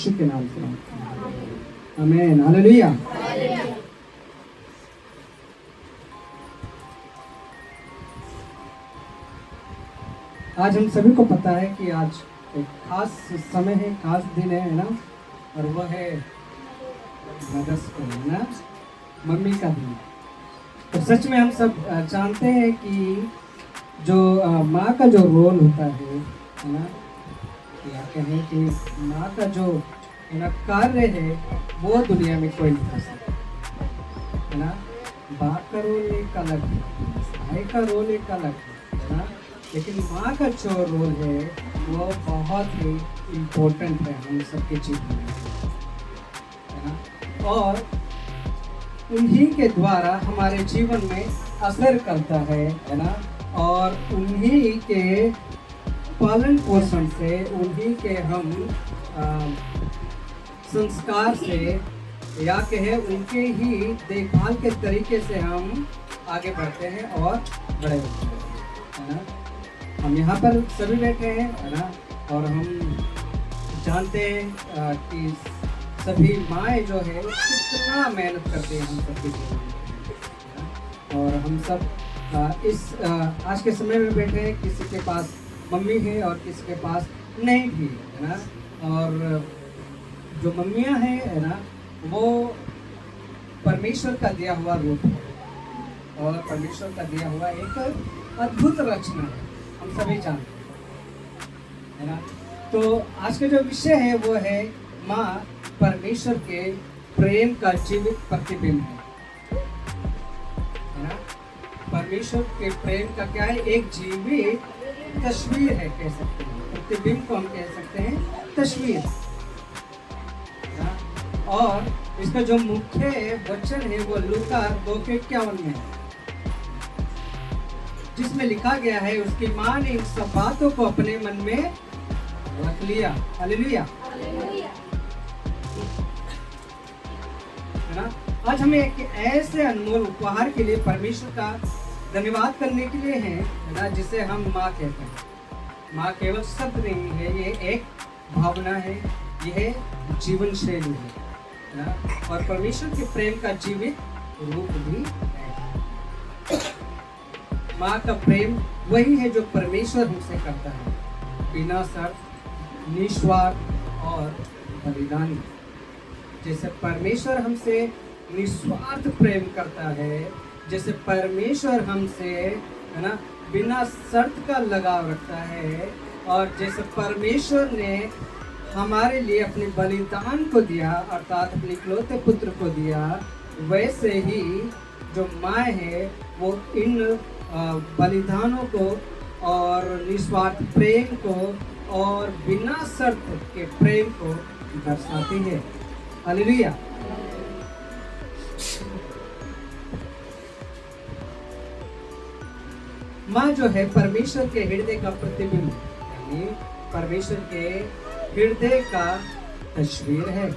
यीशु के नाम से। आमीन, हालेलुया। आज हम सभी को पता है कि आज एक खास समय है, खास दिन है ना, और वह है मदर्स डे, है ना, मम्मी का दिन। तो सच में हम सब जानते हैं कि जो माँ का जो रोल होता है ना, या कहें कि माँ का जो है ना कार्य है, वो दुनिया में कोई नहीं कर सकता, है ना। बाप का रोल एक अलग है, भाई का रोल एक अलग है ना, लेकिन माँ का जो रोल है वो बहुत ही इम्पोर्टेंट है हम सबके जीवन में, है ना। और उन्हीं के द्वारा हमारे जीवन में असर करता है ना, और उन्हीं के पालन पोषण से, उन्हीं के हम संस्कार से, या कहे उनके ही देखभाल के तरीके से हम आगे बढ़ते हैं और बड़े होते हैं, है ना। हम यहाँ पर सभी बैठे हैं, है ना, और हम जानते हैं कि सभी माएँ जो है कितना मेहनत करते हैं हम सबके जीवन में, और हम सब इस आज के समय में बैठे हैं, किसी के पास मम्मी है और किसी के पास नहीं भी, है ना। और जो मम्मियाँ हैं, है ना, वो परमेश्वर का दिया हुआ रूप है, और परमेश्वर का दिया हुआ एक अद्भुत रचना है, हम सभी जानते हैं, है ना। तो आज का जो विषय है वो है माँ परमेश्वर के प्रेम का जीवित प्रतिबिंब है ना। परमेश्वर के प्रेम का क्या है, एक जीवित तस्वीर है, कह सकते हैं। प्रतिबिंब को हम कह सकते हैं तस्वीर, है ना? और इसका जो मुख्य वचन है वो लूका 2:51 में है, जिसमें लिखा गया है, उसकी माँ ने इन सब बातों को अपने मन में रख लिया। हालेलुया, है ना। आज हमें एक ऐसे अनमोल उपहार के लिए परमेश्वर का धन्यवाद करने के लिए है ना, जिसे हम माँ कहते हैं। माँ केवल शब्द नहीं है, ये एक भावना है, यह जीवन शैली है ना, और परमेश्वर के प्रेम का जीवित रूप भी है। माँ का प्रेम वही है जो परमेश्वर हमसे करता है, बिना शर्त, निस्वार्थ और बलिदानी। जैसे परमेश्वर हमसे निस्वार्थ प्रेम करता है, जैसे परमेश्वर हमसे, है ना, बिना शर्त का लगाव रखता है, और जैसे परमेश्वर ने हमारे लिए अपने बलिदान को दिया, अर्थात अपने इकलौते पुत्र को दिया, वैसे ही जो माँ है वो इन बलिदानों को और निस्वार्थ प्रेम को और बिना शर्त के प्रेम को दर्शाती है। हालेलुया। माँ जो है परमेश्वर के हृदय का प्रतिबिंब, यानी परमेश्वर के हृदय का तस्वीर है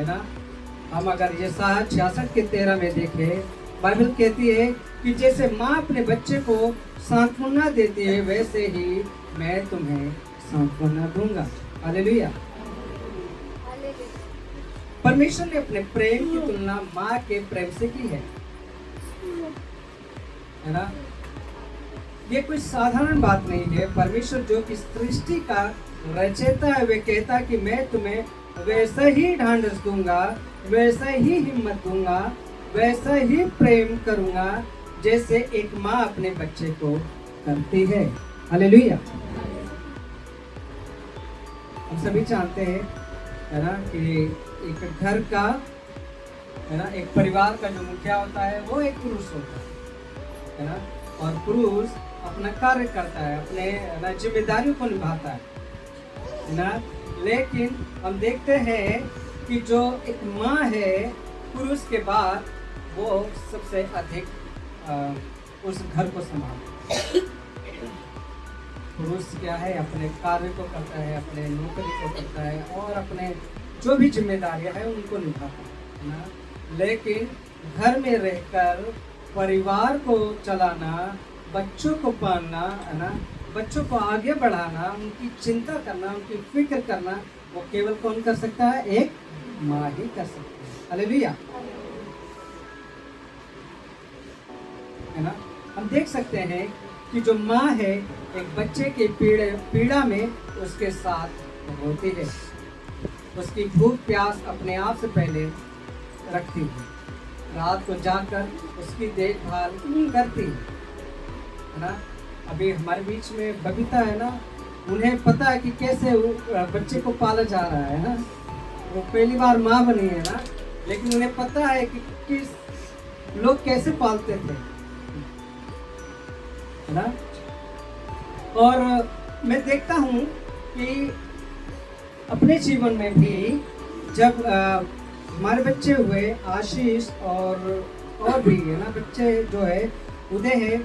ना। हम अगर ये 66:13 में देखें, बाइबल कहती है कि जैसे माँ अपने बच्चे को सांत्वना देती है, वैसे ही मैं तुम्हें सांत्वना दूंगा। हालेलुया। परमेश्वर ने अपने प्रेम की तुलना माँ के प्रेम से की है ना। ये कोई साधारण बात नहीं है। परमेश्वर जो कि सृष्टि का रचयिता है, वे कहता है कि मैं तुम्हें वैसा ही ढांढस दूंगा, वैसा ही हिम्मत दूंगा, वैसा ही प्रेम करूंगा जैसे एक माँ अपने बच्चे को करती है। हालेलुया। हम सभी जानते हैं, है ना, कि एक घर का, है ना, एक परिवार का जो मुखिया होता है वो एक पुरुष होता है ना, और पुरुष अपना कार्य करता है, अपने जिम्मेदारियों को निभाता है ना। लेकिन हम देखते हैं कि जो एक माँ है, पुरुष के बाद वो सबसे अधिक उस घर को संभालता है। पुरुष क्या है, अपने कार्य को करता है, अपने नौकरी को करता है, और अपने जो भी जिम्मेदारियां हैं उनको निभाता है ना। लेकिन घर में रहकर परिवार को चलाना, बच्चों को पालना, है ना, बच्चों को आगे बढ़ाना, उनकी चिंता करना, उनकी फिक्र करना, वो केवल कौन कर सकता है? एक माँ ही कर सकती है। हालेलुया। है ना? हम देख सकते हैं कि जो माँ है एक बच्चे के पीड़ा में उसके साथ होती है, उसकी भूख प्यास अपने आप से पहले रखती है, रात को जाकर उसकी देखभाल करती है ना? अभी हमारे बीच में बबीता है ना, उन्हें पता है कि कैसे वो बच्चे को पाला जा रहा है ना। वो पहली बार माँ बनी है ना, लेकिन उन्हें पता है कि किस लोग कैसे पालते थे, है ना? और मैं देखता हूँ कि अपने जीवन में भी जब हमारे बच्चे हुए आशीष और भी है ना, बच्चे जो है उदय है,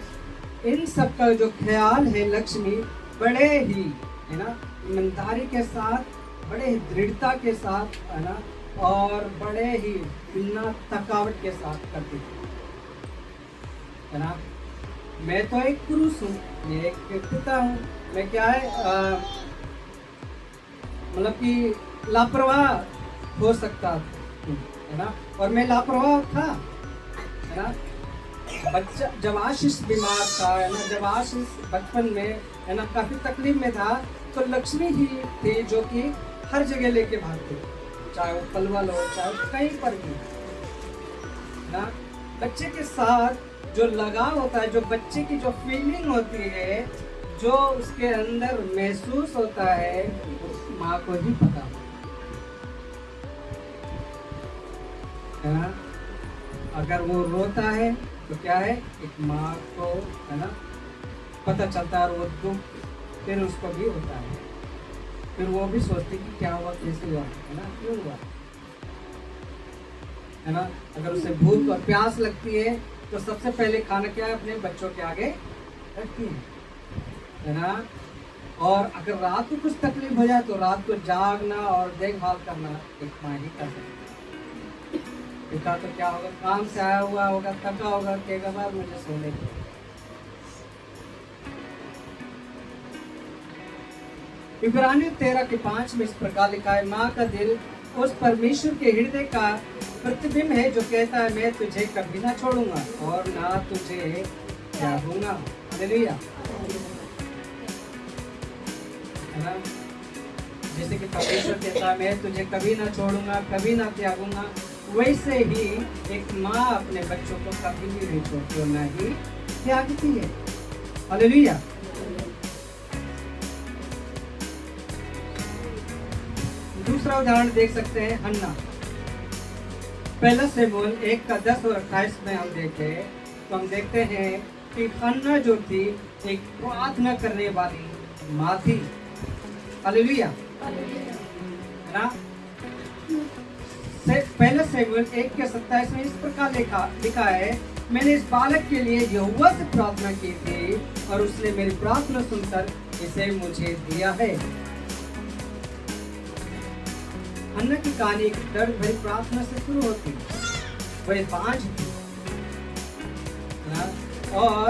इन सब का जो ख्याल है लक्ष्मी बड़े ही है ना ईमानदारी के साथ, बड़े ही दृढ़ता के साथ है ना, और बड़े ही बिना थकावट के साथ करती थी, है ना? मैं तो एक पुरुष हूँ, मैं एक पिता हूँ, मैं क्या है मतलब कि लापरवाह हो सकता हूँ, है ना? और मैं लापरवाह था, है ना? बच्चा जब आशीष बीमार था, है ना, जब आशीष बचपन में है ना काफ़ी तकलीफ में था, तो लक्ष्मी ही थी जो कि हर जगह लेके भागती, चाहे वो पलवल हो, चाहे वो कहीं पर भी, है ना? बच्चे के साथ जो लगाव होता है, जो बच्चे की जो फीलिंग होती है, जो उसके अंदर महसूस होता है, उस माँ को ही पता है ना? अगर वो रोता है तो क्या है, एक माँ को है ना पता चलता है, और वो दुख फिर उसको भी होता है, फिर वो भी सोचती कि क्या हुआ, कैसे हुआ, है ना, क्यों हुआ, है ना? अगर उसे भूख और प्यास लगती है तो सबसे पहले खाना क्या है, अपने बच्चों के आगे रखती है ना? और अगर रात को कुछ तकलीफ हो जाए तो रात को जागना और देखभाल करना एक माँ ही कर सकती है। पिता तो क्या होगा, काम से आया हुआ होगा, थका होगा, कहेगा बार मुझे सोने दो। इब्रानियों 13:5 में इस प्रकार लिखा है, माँ का दिल उस परमेश्वर के हृदय का प्रतिबिंब है जो कहता है, मैं तुझे कभी ना छोड़ूंगा और ना तुझे त्यागूंगा। हालेलुया। है ना? जैसे कि परमेश्वर कहता है, मैं तुझे कभी ना छोड़ूंगा, कभी ना त्यागूंगा, वैसे ही एक माँ अपने बच्चों को कभी भी नहीं छोड़ती और ना ही त्यागती है। हालेलुया। दूसरा उदाहरण देख सकते हैं, हन्ना। पहला शमूएल 1:10 और 28 में हम देखें तो हम देखते हैं कि हन्ना जो थी एक प्रार्थना करने वाली माँ थी। हालेलुया। है ना? पहला शमूएल 1:27 में इस प्रकार लिखा है, मैंने इस बालक के लिए यहोवा से प्रार्थना की थी और उसने मेरी प्रार्थना सुनकर इसे मुझे दिया है। हन्ना की कहानी एक दर्द भरी प्रार्थना से शुरू होती है। वह बांझ थी और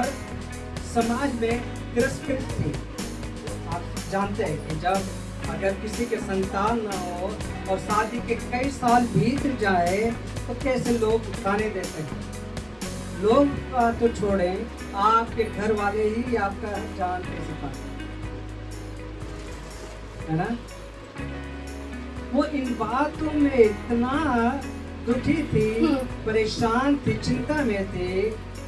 समाज में तिरस्कृत थी। आप जानते हैं कि जब अगर किसी के संतान ना हो और शादी के कई साल बीत जाए तो कैसे लोग खाने देते हैं। लोग तो छोड़ें, आपके घर वाले ही आपका जान कैसे पाते, है ना? वो इन बातों में इतना दुखी थी, परेशान थी, चिंता में थी,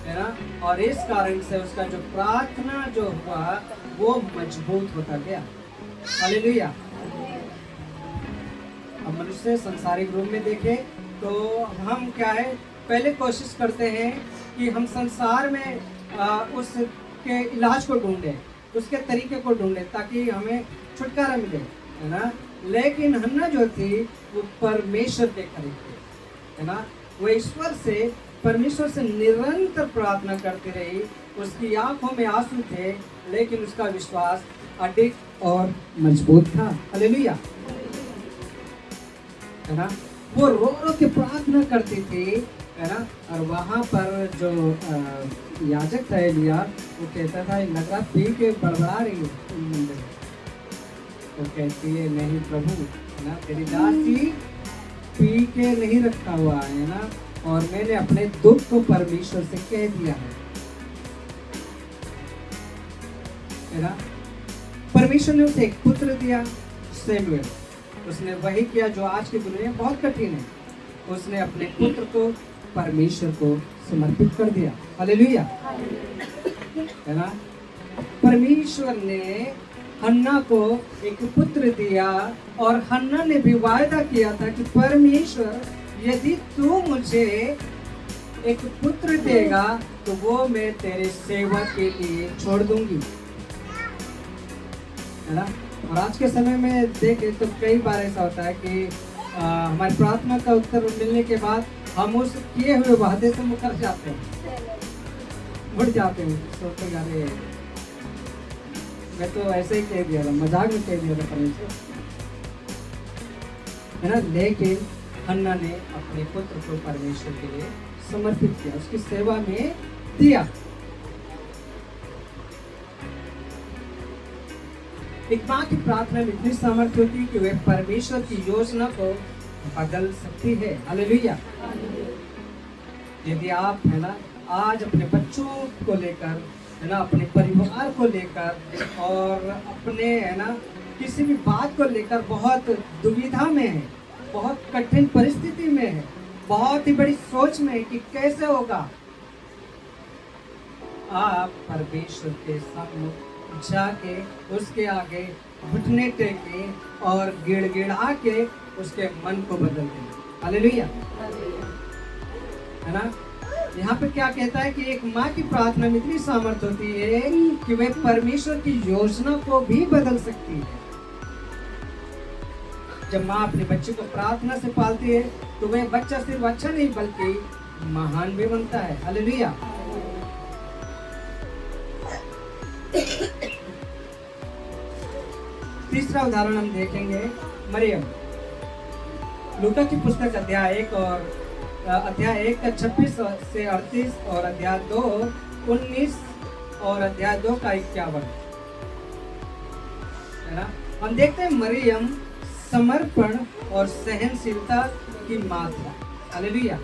है ना? और इस कारण से उसका जो प्रार्थना जो हुआ वो मजबूत होता गया। हालेलुया। अब मनुष्य संसारिक रूप में देखें तो हम क्या है, पहले कोशिश करते हैं कि हम संसार में उसके इलाज को ढूंढें, उसके तरीके को ढूंढें ताकि हमें छुटकारा मिले, है ना? लेकिन हन्ना जो थी वो परमेश्वर के करीब थी, है ना? वो ईश्वर से, परमेश्वर से निरंतर प्रार्थना करती रही। उसकी आंखों में आंसू थे लेकिन उसका विश्वास अडिग और मजबूत था। हालेलुया। है ना? वो रो रो के प्रार्थना करती थी, है ना। और वहाँ पर जो याजक था एलिया, वो कहता था लग रहा पी के बड़बड़ा रही है। तो कहती है नहीं प्रभु, है ना, तेरी दासी पी के नहीं रखा हुआ है ना, और मैंने अपने दुख को परमेश्वर से कह दिया है ना। परमेश्वर ने उसे एक पुत्र दिया, सैमुएल। उसने वही किया जो आज की दुनिया में बहुत कठिन है, उसने अपने पुत्र को परमेश्वर को समर्पित कर दिया। हालेलुया, है ना। परमेश्वर ने हन्ना को एक पुत्र दिया, और हन्ना ने भी वायदा किया था कि परमेश्वर यदि तू मुझे एक पुत्र देगा तो वो मैं तेरे सेवा के लिए छोड़ दूंगी, है ना। और आज के समय में देखें तो कई बार ऐसा होता है कि हमारी प्रार्थना का उत्तर मिलने के बाद हम उस किए हुए वादे से मुकर जाते हैं, मुड़ जाते हैं, सोचते जा रहे हैं मैं तो ऐसे ही कह दिया था, मजाक में कह दिया था परमेश्वर, है ना। लेकिन हन्ना ने अपने पुत्र को परमेश्वर के लिए समर्पित किया, उसकी सेवा में दिया। एक माँ की प्रार्थना में इतनी सामर्थ्य होती है कि वह परमेश्वर की योजना को बदल सकती है। हालेलुया। यदि आप, है ना, आज अपने बच्चों को लेकर, है ना, अपने परिवार को लेकर और अपने, है ना, किसी भी बात को लेकर बहुत दुविधा में है, बहुत कठिन परिस्थिति में है, बहुत ही बड़ी सोच में है कि कैसे होगा, आप परमेश्वर के सामने जाके उसके आगे घुटने टेके और गिड़गिड़ा के उसके मन को बदल दें। हालेलुया, है ना। यहाँ पे क्या कहता है कि एक माँ की प्रार्थना में इतनी सामर्थ होती है कि वह परमेश्वर की योजना को भी बदल सकती है। जब माँ अपने बच्चे को प्रार्थना से पालती है तो वह बच्चा सिर्फ अच्छा नहीं बल्कि महान भी बनता है। हालेलुया। तीसरा उदाहरण हम देखेंगे मरियम। लूका की पुस्तक अध्याय 1 का 26 से 38 और अध्याय 2 19 और अध्याय 2 का 51, है ना। हम देखते हैं मरियम समर्पण और सहनशीलता की माँ थी। हालेलुया।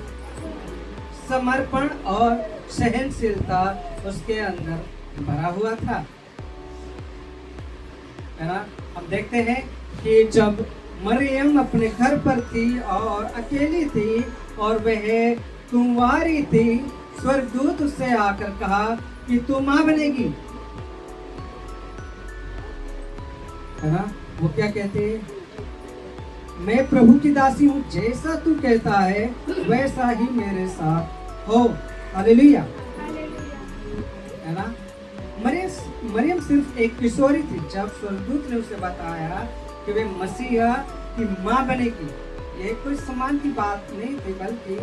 समर्पण और सहनशीलता उसके अंदर भरा हुआ था, है ना। हम देखते हैं कि जब मरियम अपने घर पर थी और अकेली थी और वह कुंवारी थी, स्वर्गदूत उससे आकर कहा कि तू माँ बनेगी, है ना। वो क्या कहते हैं, मैं प्रभु की दासी हूँ, जैसा तू कहता है वैसा ही मेरे साथ हो। हालेलुया, है ना। मरियम सिर्फ एक किशोरी थी जब स्वर्गदूत ने उसे बताया कि वे मसीहा की माँ बनेगी। ये कोई सम्मान की बात नहीं थी बल्कि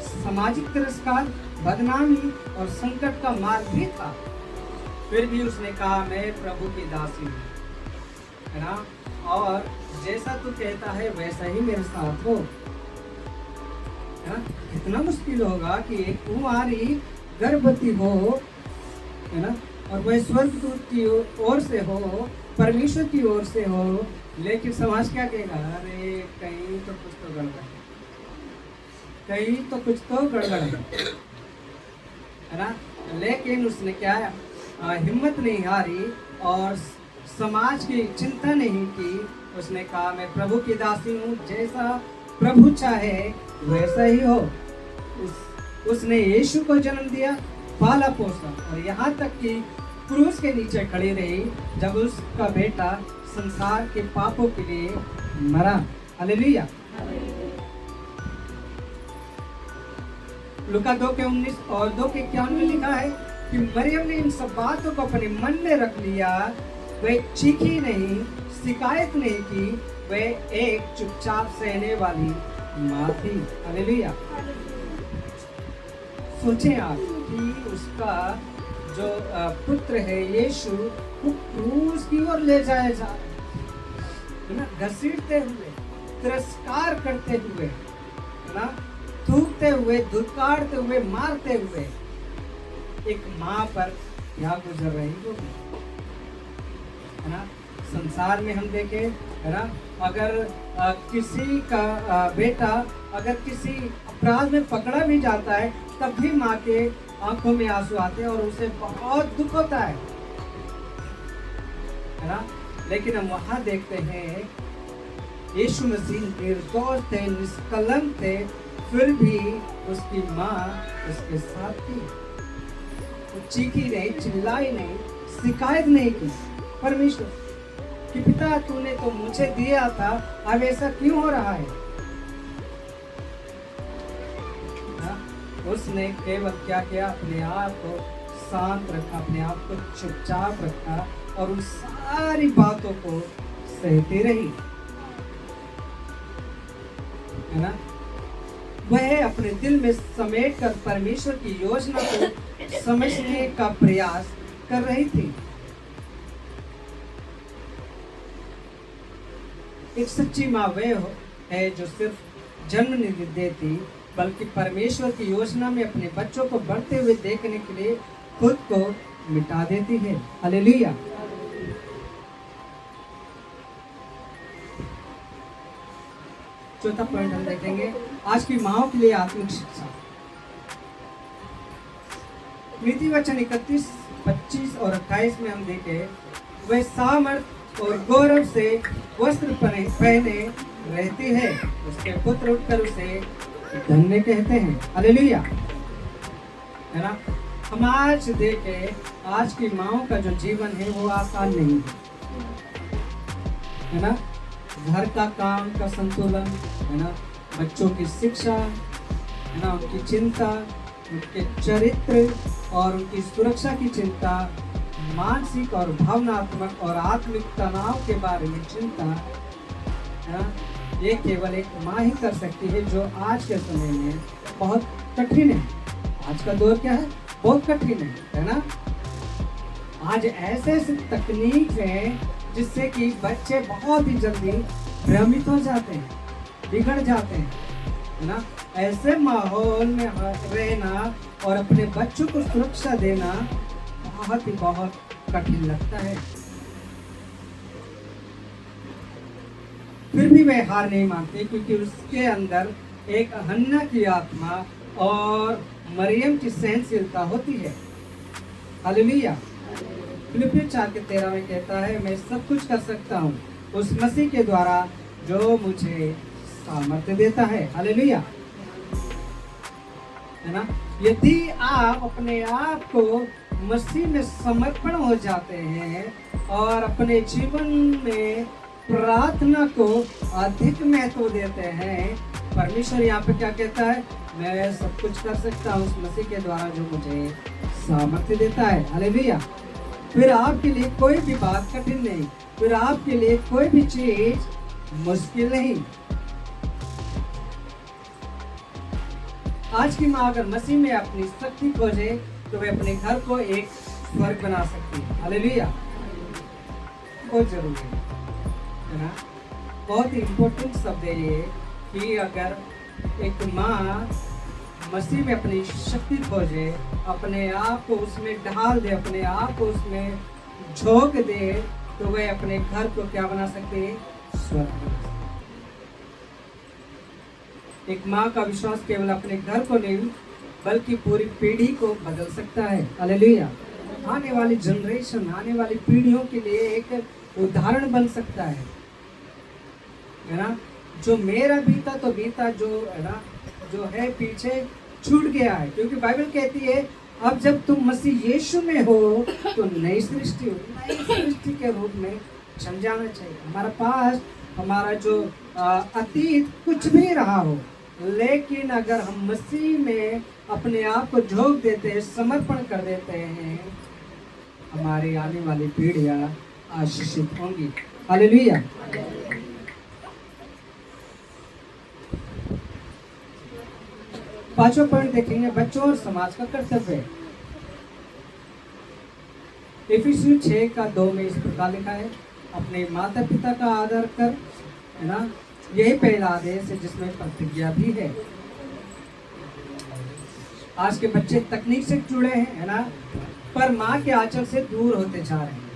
सामाजिक तिरस्कार, बदनामी और संकट का मार्ग भी था। फिर भी उसने कहा मैं प्रभु की दासी हूँ, है ना, और जैसा तू कहता है वैसा ही मेरे साथ हो। कितना मुश्किल होगा कि एक कुंवारी गर्भवती हो, है ना, और वह स्वर्गदूत की ओर से हो, परमेश्वर की ओर से हो, लेकिन समाज क्या कहेगा, अरे कहीं तो कुछ तो गड़बड़ है, कहीं तो कुछ तो गड़बड़ है ना। लेकिन उसने क्या हिम्मत नहीं हारी और समाज की चिंता नहीं की। उसने कहा मैं प्रभु की दासी हूँ, जैसा प्रभु चाहे वैसा ही हो। उसने यीशु को जन्म दिया, पाला पोसा और यहाँ तक कि क्रूस के नीचे खड़ी रही जब उसका बेटा संसार के पापों के लिए मरा। हालेलुया। लूका 2 के 19 और 2 के 51 में लिखा है कि मरियम ने इन सब बातों को अपने मन में रख लिया। वह चीखी नहीं, शिकायत नहीं की, वह एक चुपचाप सहने वाली माँ थी। हालेलुया। सोचें आप कि उसका जो पुत्र है यीशु, वो क्रूस की ओर ले जाया जा, है ना, घसीटते हुए, तिरस्कार करते हुए, है ना, थूकते हुए, धुतकारते हुए, मारते हुए एक माँ पर क्या गुजर रही होगी, है ना। संसार में हम देखें, है ना, अगर किसी का बेटा अगर किसी अपराध में पकड़ा भी जाता है, तब भी माँ के आंखों में आंसू आते हैं और उसे बहुत दुख होता है ना। लेकिन हम वहां देखते हैं यीशु मसीह निर्दोष थे, निष्कलंक थे, फिर भी उसकी माँ उसके साथ थी। वो चीखी नहीं, चिल्लाई नहीं, शिकायत नहीं की परमेश्वर कि पिता तूने तो मुझे दिया था, अब ऐसा क्यों हो रहा है। उसने केवल क्या किया, अपने आप को शांत रखा, अपने आप को चुपचाप रखा और उस सारी बातों को सहती रही, है ना। वह अपने दिल में समेट कर परमेश्वर की योजना को समझने का प्रयास कर रही थी। एक सच्ची माँ वह है जो सिर्फ जन्म नहीं देती, बल्कि परमेश्वर की योजना में अपने बच्चों को बढ़ते हुए देखने के लिए खुद को मिटा देती है। हालेलुया। चौथा पॉइंट हम देखेंगे, आज की माँओं के लिए आत्मिक शिक्षा। नीति वचन 31, 25 और 28 में हम देखें, वह सामर्थ और गौरव से वस्त्र पहने रहती है, उसके पुत्र उठकर उसे धन्य कहते हैं। हालेलुया, है ना। हम आज देखें, आज की माँओं का जो जीवन है वो आसान नहीं है ना। घर का काम का संतुलन, है ना, बच्चों की शिक्षा, है ना, उनकी चिंता, उनके चरित्र और उनकी सुरक्षा की चिंता, मानसिक और भावनात्मक और आत्मिक तनाव के बारे में चिंता, है ना, ये केवल एक माँ ही कर सकती है, जो आज के समय में बहुत कठिन है। आज का दौर क्या है, बहुत कठिन है ना। आज ऐसे ऐसे तकनीक है जिससे कि बच्चे बहुत ही जल्दी भ्रमित हो जाते हैं, बिगड़ जाते हैं, है ना। ऐसे माहौल में रहना और अपने बच्चों को सुरक्षा देना बहुत ही बहुत कठिन लगता है। फिर भी वह हार नहीं मानते, क्योंकि उसके अंदर एक हन्ना की आत्मा और मरियम की सहनशीलता होती है। हालेलुया। फिलिपियों 4:13 में कहता है, मैं सब कुछ कर सकता हूँ उस मसीह के द्वारा जो मुझे सामर्थ्य देता है। हालेलुया, है ना। यदि आप अपने आप को मसीह में समर्पण हो जाते हैं और अपने जीवन में प्रार्थना को अधिक महत्व देते हैं, परमेश्वर यहाँ पे क्या कहता है, मैं सब कुछ कर सकता हूँ उस मसीह के द्वारा जो मुझे सामर्थ्य देता है। हालेलुया। फिर आपके लिए कोई भी बात कठिन नहीं, फिर आपके लिए कोई भी चीज मुश्किल नहीं। आज की माँ अगर मसीह में अपनी शक्ति खोजे तो वे अपने घर को एक स्वर्ग बना सकती है। हालेलुया, बहुत जरूरी है ना। बहुत ही इम्पोर्टेंट शब्द है ये कि अगर एक माँ मसीह में अपनी शक्ति खोजे, अपने आप को उसमें ढाल दे, अपने आप को उसमें झोंक दे, तो वह अपने घर को क्या बना सकते हैं, स्वर्ग बना सकते। एक माँ का विश्वास केवल अपने घर को नहीं बल्कि पूरी पीढ़ी को बदल सकता है। हालेलुया। आने वाली जनरेशन, आने वाली पीढ़ियों के लिए एक उदाहरण बन सकता है ना। जो मेरा बीता तो बीता, जो है ना, जो है पीछे छूट गया है, क्योंकि बाइबल कहती है अब जब तुम मसीह यीशु में हो तो नई सृष्टि हो, नई सृष्टि के रूप में चल जाना चाहिए। हमारा पास, हमारा जो अतीत कुछ भी रहा हो, लेकिन अगर हम मसीह में अपने आप को झोंक देते हैं, समर्पण कर देते हैं, हमारी आने वाली पीढ़ियां आशीषित होंगी। हालेलुया। पांचवा पॉइंट देखेंगे, बच्चों और समाज का कर्तव्य। इफिसियों 6:2 में इस प्रकार लिखा है, अपने माता पिता का आदर कर, है ना, यही पहला आदेश है जिसमें प्रतिज्ञा भी है। आज के बच्चे तकनीक से जुड़े हैं, है ना, पर माँ के आंचल से दूर होते जा रहे हैं।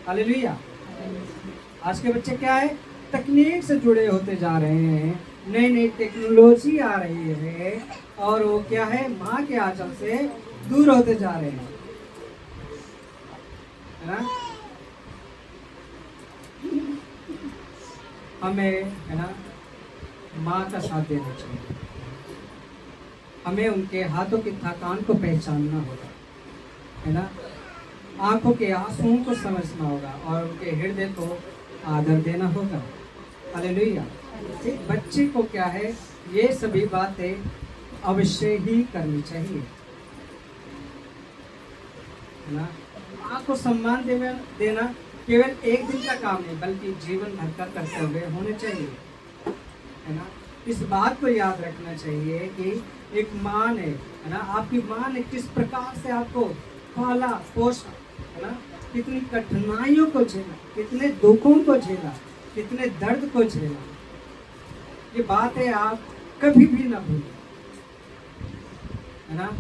हालेलुया। आज के बच्चे क्या है, तकनीक से जुड़े होते जा रहे हैं, नई नई टेक्नोलॉजी आ रही है और वो क्या है, माँ के आंचल से दूर होते जा रहे हैं, है ना। हमें, है ना, माँ का साथ देना चाहिए। हमें उनके हाथों की थकान को पहचानना होगा, है ना, आंखों के आंसुओं को समझना होगा और उनके हृदय को आदर देना होगा। हालेलुया। एक बच्चे को क्या है, ये सभी बातें अवश्य ही करनी चाहिए, है ना। माँ को सम्मान देना केवल एक दिन का काम नहीं, बल्कि जीवन भर का कर्तव्य होने चाहिए, है ना। इस बात को याद रखना चाहिए कि एक माँ ने, है ना, आपकी माँ ने किस प्रकार से आपको पाला पोसा, है ना, कितनी कठिनाइयों को झेला, कितने दुखों को झेला, कितने दर्द को झेला। ये बातें आप कभी भी ना भूलें, है ना।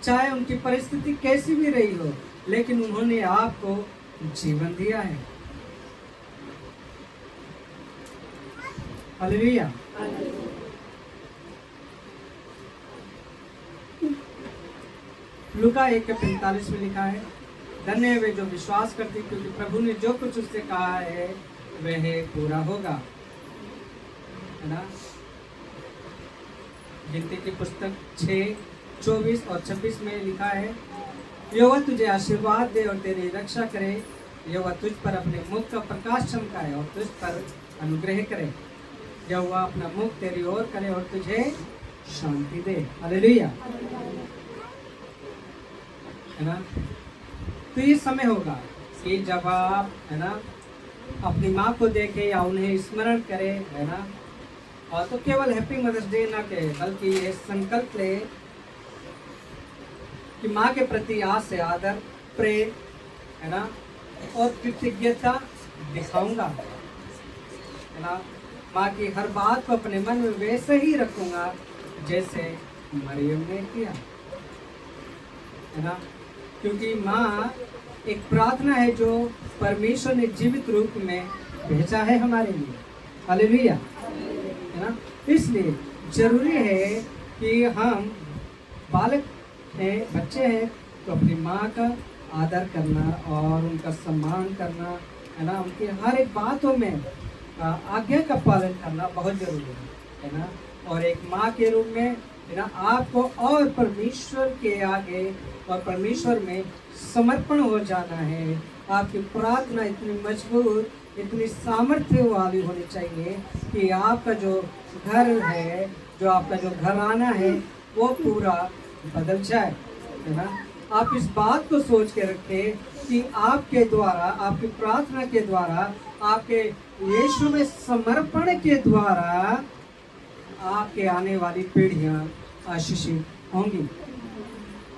चाहे उनकी परिस्थिति कैसी भी रही हो, लेकिन उन्होंने आपको जीवन दिया है। हालेलुया। लूका 1:45 में लिखा है, धन्य है वे जो विश्वास करते, क्योंकि प्रभु ने जो कुछ उससे कहा है वह पूरा होगा, है ना। गिनती की पुस्तक 6:24 और 26 में लिखा है, यहोवा तुझे आशीर्वाद दे और तेरी रक्षा करे, यहोवा तुझ पर अपने मुख का प्रकाश चमकाए और तुझ पर अनुग्रह करे, यहोवा अपना मुख तेरी ओर करे और तुझे शांति दे। हालेलुया, है ना। तो ये समय होगा कि जब आप, है ना, अपनी माँ को देखे या उन्हें स्मरण करें, है ना, और तो केवल हैप्पी मदर्स डे ना कहे, बल्कि ये संकल्प ले कि माँ के प्रति आज से आदर, प्रेम, है ना, और कृतज्ञता दिखाऊंगा, है ना। माँ की हर बात को अपने मन में वैसे ही रखूंगा जैसे मरियम ने किया, है ना। क्योंकि माँ एक प्रार्थना है जो परमेश्वर ने जीवित रूप में भेजा है हमारे लिए। हालेलुया, है ना। इसलिए जरूरी है कि हम बालक हैं, बच्चे हैं, तो अपनी माँ का आदर करना और उनका सम्मान करना, है ना, उनकी हर एक बातों में आज्ञा का पालन करना बहुत जरूरी है ना। और एक माँ के रूप में, है ना, आपको और परमेश्वर के आगे और परमेश्वर में समर्पण हो जाना है। आपकी प्रार्थना इतनी मजबूत, इतनी सामर्थ्य वाली होनी चाहिए कि आपका जो घर है, जो आपका जो घराना है, वो पूरा बदल जाए, है ना। आप इस बात को सोच के रखें कि आपके द्वारा, आपकी प्रार्थना के द्वारा, आपके यीशु में समर्पण के द्वारा आपके आने वाली पीढ़ियां आशीषित होंगी,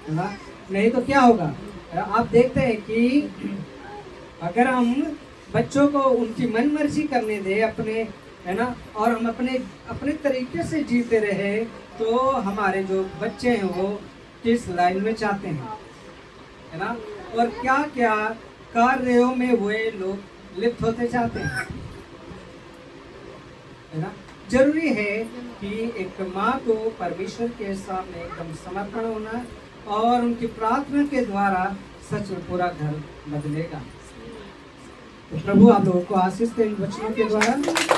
है ना। नहीं तो क्या होगा, आप देखते हैं कि अगर हम बच्चों को उनकी मन मर्जी करने दें अपने, है ना, और हम अपने तरीके से जीते रहे, तो हमारे जो बच्चे हैं वो किस लाइन में जाते हैं, है ना, और क्या क्या कार्यों में वे लोग लिप्त होते जाते हैं, है ना। जरूरी है कि एक माँ को परमेश्वर के सामने एकदम समर्पण होना और उनकी प्रार्थना के द्वारा सच में पूरा घर बदलेगा। तो प्रभु आप लोगों को आशीष दे इन वचनों के द्वारा।